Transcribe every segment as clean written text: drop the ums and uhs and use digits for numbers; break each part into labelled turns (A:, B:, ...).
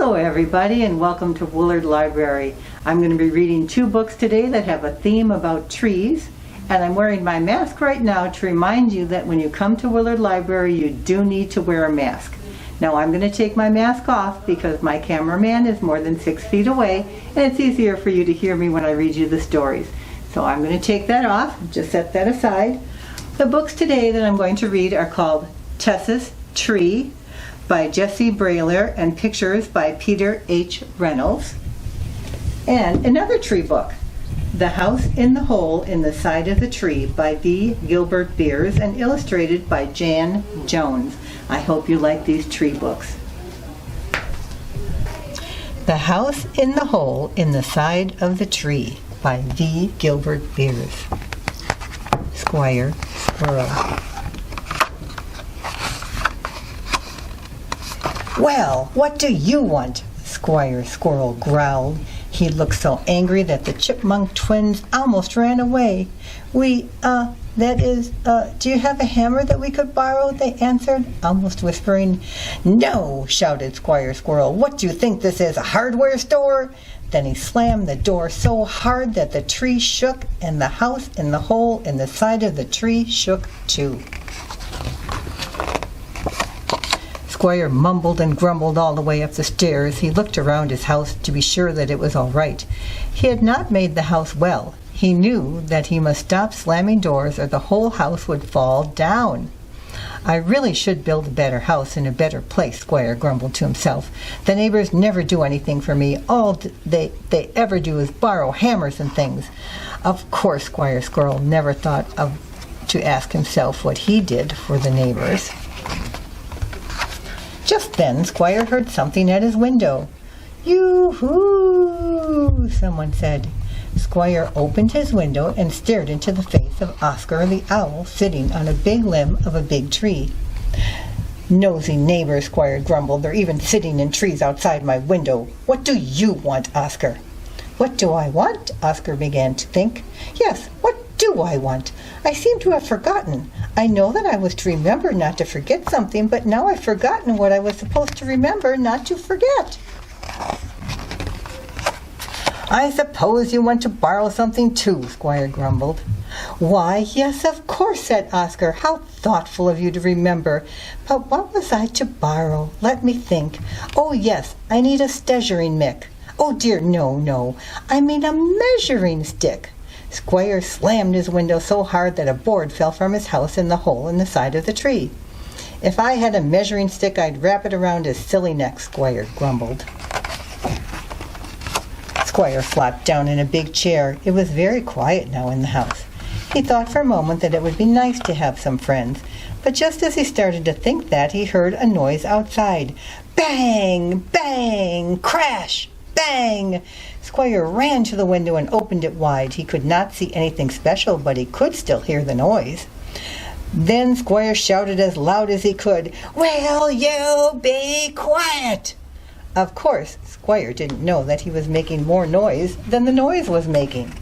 A: Hello everybody and welcome to Willard Library. I'm going to be reading two books today that have a theme about trees, and I'm wearing my mask right now to remind you that when you come to Willard Library you do need to wear a mask. Now I'm going to take my mask off because my cameraman is more than 6 feet away and it's easier for you to hear me when I read you the stories. So I'm going to take that off, just set that aside. The books today that I'm going to read are called Tesss Tree by Jess Brallier and pictures by Peter H. Reynolds. And another tree book, The House in the Hole in the Side of the Tree by Gilbert and illustrated by Jan Jones. I hope you like these tree books. The House in the Hole in the Side of the Tree by Gilbert. Squire Squirrel. "Well, what do you want?" Squire Squirrel growled. He looked so angry that the Chipmunk twins almost ran away. Do you have a hammer that we could borrow?" they answered, almost whispering. "No," shouted Squire Squirrel. "What do you think this is, a hardware store?" Then he slammed the door so hard that the tree shook, and the house in the hole in the side of the tree shook too. Squire mumbled and grumbled all the way up the stairs. He looked around his house to be sure that it was all right. He had not made the house well. He knew that he must stop slamming doors or the whole house would fall down. "I really should build a better house in a better place," Squire grumbled to himself. "The neighbors never do anything for me. All they ever do is borrow hammers and things." Of course, Squire Squirrel never thought to ask himself what he did for the neighbors. Just then, Squire heard something at his window. "Yoo-hoo!" someone said. Squire opened his window and stared into the face of Oscar the Owl sitting on a big limb of a big tree. "Nosy neighbors," Squire grumbled. "They're even sitting in trees outside my window. What do you want, Oscar?" "What do I want?" Oscar began to think. "Yes, what do I want? I seem to have forgotten. I know that I was to remember not to forget something, but now I've forgotten what I was supposed to remember not to forget." "I suppose you want to borrow something too," Squire grumbled. "Why, yes, of course," said Oscar. "How thoughtful of you to remember. But what was I to borrow? Let me think. Oh, yes, I need a steasuring mick. Oh, dear, no. I mean a measuring stick." Squire slammed his window so hard that a board fell from his house in the hole in the side of the tree. "If I had a measuring stick, I'd wrap it around his silly neck," Squire grumbled. Squire flopped down in a big chair. It was very quiet now in the house. He thought for a moment that it would be nice to have some friends, but just as he started to think that, he heard a noise outside. Bang! Bang! Crash! Bang! Squire ran to the window and opened it wide. He could not see anything special, but he could still hear the noise. Then Squire shouted as loud as he could, "Will you be quiet?" Of course, Squire didn't know that he was making more noise than the noise was making.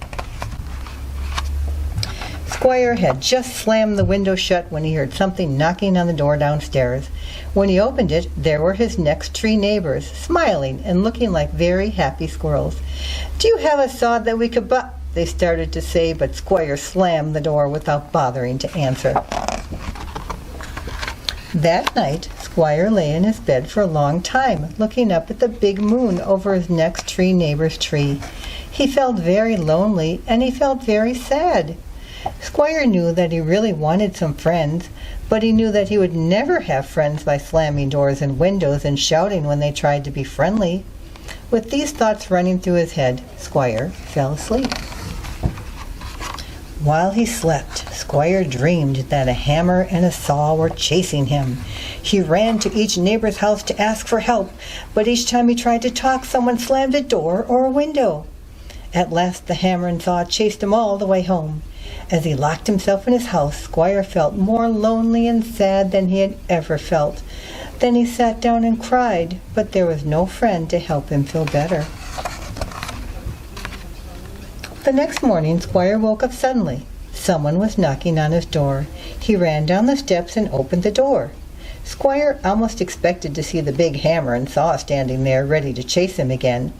A: Squire had just slammed the window shut when he heard something knocking on the door downstairs. When he opened it, there were his next tree neighbors, smiling and looking like very happy squirrels. "Do you have a saw that we could they started to say, but Squire slammed the door without bothering to answer. That night, Squire lay in his bed for a long time, looking up at the big moon over his next tree neighbor's tree. He felt very lonely, and he felt very sad. Squire knew that he really wanted some friends, but he knew that he would never have friends by slamming doors and windows and shouting when they tried to be friendly. With these thoughts running through his head, Squire fell asleep. While he slept, Squire dreamed that a hammer and a saw were chasing him. He ran to each neighbor's house to ask for help, but each time he tried to talk, someone slammed a door or a window. At last the hammer and saw chased him all the way home. As he locked himself in his house, Squire felt more lonely and sad than he had ever felt. Then he sat down and cried, but there was no friend to help him feel better. The next morning, Squire woke up suddenly. Someone was knocking on his door. He ran down the steps and opened the door. Squire almost expected to see the big hammer and saw standing there ready to chase him again,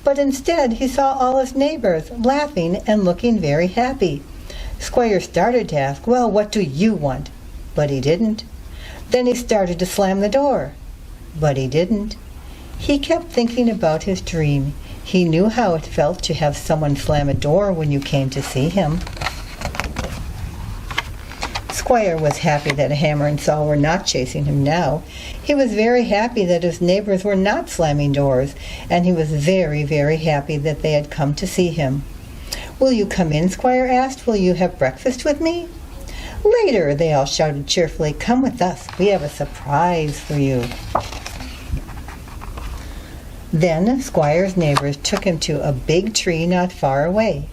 A: but instead he saw all his neighbors laughing and looking very happy. Squire started to ask, "Well, what do you want?" But he didn't. Then he started to slam the door. But he didn't. He kept thinking about his dream. He knew how it felt to have someone slam a door when you came to see him. Squire was happy that Hammer and Saw were not chasing him now. He was very happy that his neighbors were not slamming doors, and he was very, very happy that they had come to see him. "Will you come in?" Squire asked. "Will you have breakfast with me?" "Later," they all shouted cheerfully. "Come with us. We have a surprise for you." Then Squire's neighbors took him to a big tree not far away.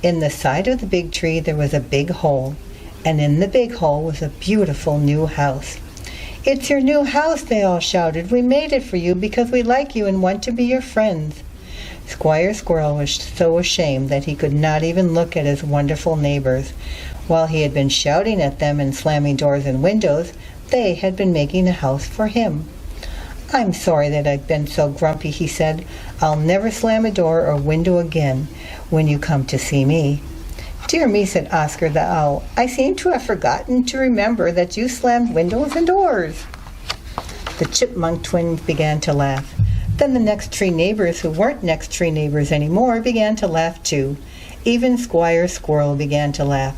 A: In the side of the big tree there was a big hole, and in the big hole was a beautiful new house. "It's your new house," they all shouted. "We made it for you because we like you and want to be your friends." Squire Squirrel was so ashamed that he could not even look at his wonderful neighbors. While he had been shouting at them and slamming doors and windows, they had been making a house for him. "I'm sorry that I've been so grumpy," he said. "I'll never slam a door or window again when you come to see me." "Dear me," said Oscar the Owl, "I seem to have forgotten to remember that you slammed windows and doors." The Chipmunk twins began to laugh. Then the next tree neighbors, who weren't next tree neighbors anymore, began to laugh too. Even Squire Squirrel began to laugh.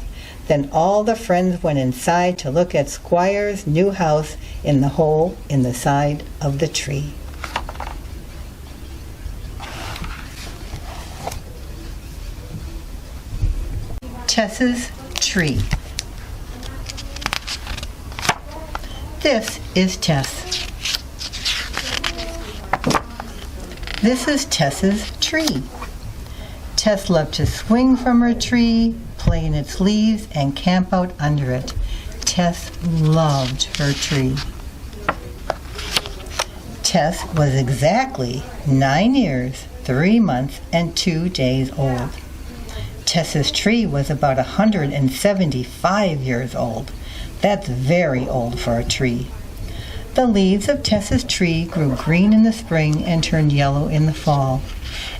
A: Then all the friends went inside to look at Squire's new house in the hole in the side of the tree. Tess's Tree. This is Tess. This is Tess's tree. Tess loved to swing from her tree, play in its leaves, and camp out under it. Tess loved her tree. Tess was exactly 9 years, 3 months, and 2 days old. Tess's tree was about 175 years old. That's very old for a tree. The leaves of Tess's tree grew green in the spring and turned yellow in the fall.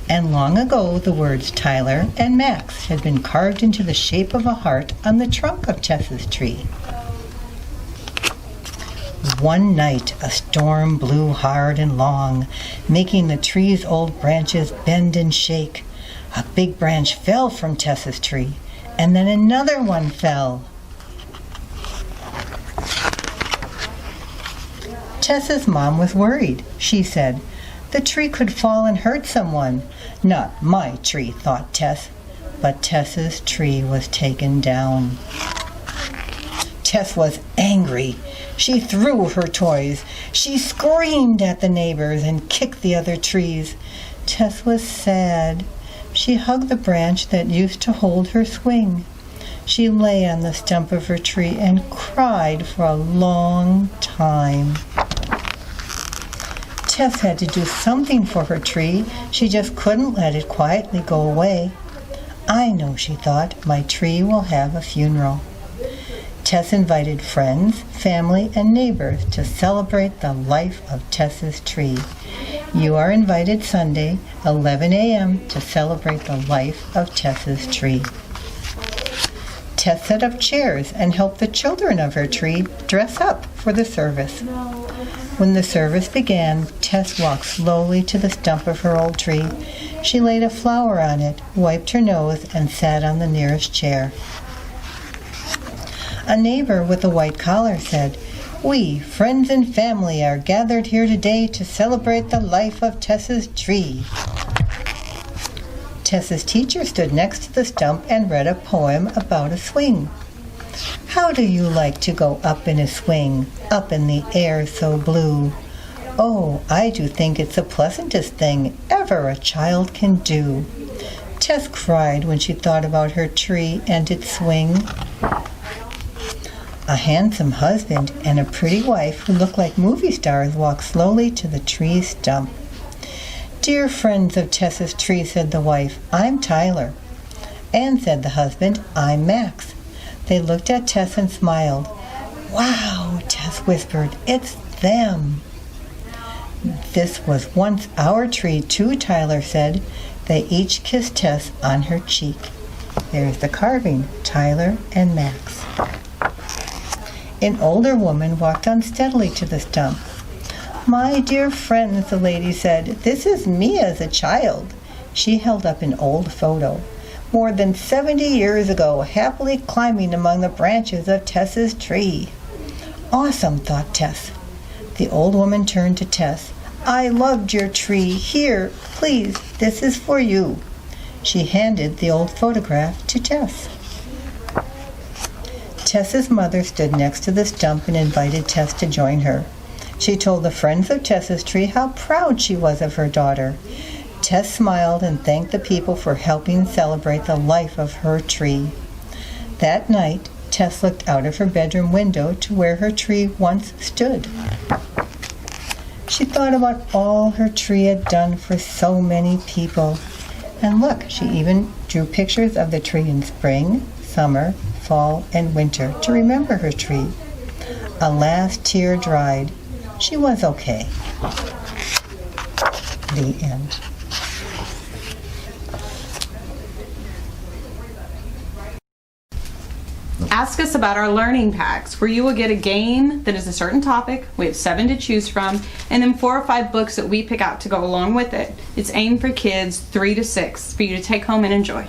A: And long ago the words Tyler and Max had been carved into the shape of a heart on the trunk of Tess's tree. One night a storm blew hard and long, making the tree's old branches bend and shake. A big branch fell from Tess's tree, and then another one fell. Tess's mom was worried. She said, "The tree could fall and hurt someone." "Not my tree," thought Tess. But Tess's tree was taken down. Tess was angry. She threw her toys. She screamed at the neighbors and kicked the other trees. Tess was sad. She hugged the branch that used to hold her swing. She lay on the stump of her tree and cried for a long time. Tess had to do something for her tree. She just couldn't let it quietly go away. "I know," she thought, "my tree will have a funeral." Tess invited friends, family, and neighbors to celebrate the life of Tess's tree. You are invited Sunday, 11 a.m., to celebrate the life of Tess's tree. Tess set up chairs and helped the children of her tree dress up for the service. When the service began, Tess walked slowly to the stump of her old tree. She laid a flower on it, wiped her nose, and sat on the nearest chair. A neighbor with a white collar said, "We, friends and family, are gathered here today to celebrate the life of Tess's tree." Tess's teacher stood next to the stump and read a poem about a swing. "How do you like to go up in a swing, up in the air so blue? Oh, I do think it's the pleasantest thing ever a child can do." Tess cried when she thought about her tree and its swing. A handsome husband and a pretty wife who looked like movie stars walked slowly to the tree's stump. "Dear friends of Tess's tree," said the wife, "I'm Tyler." "And," said the husband, "I'm Max." They looked at Tess and smiled. "Wow, Tess whispered. It's them. This was once our tree, too, Tyler said. They each kissed Tess on her cheek. There's the carving, Tyler and Max. An older woman walked unsteadily to the stump. My dear friends, the lady said, this is me as a child. She held up an old photo. More than 70 years ago, happily climbing among the branches of Tess's tree. Awesome, thought Tess. The old woman turned to Tess. I loved your tree. Here, please, this is for you. She handed the old photograph to Tess. Tess's mother stood next to the stump and invited Tess to join her. She told the friends of Tess's tree how proud she was of her daughter. Tess smiled and thanked the people for helping celebrate the life of her tree. That night, Tess looked out of her bedroom window to where her tree once stood. She thought about all her tree had done for so many people. And look, she even drew pictures of the tree in spring, summer, fall, and winter to remember her tree. A last tear dried. She was okay. The end.
B: Ask us about our learning packs, where you will get a game that is a certain topic. We have 7 to choose from, and then 4 or 5 books that we pick out to go along with it. It's aimed for kids 3 to 6 for you to take home and enjoy.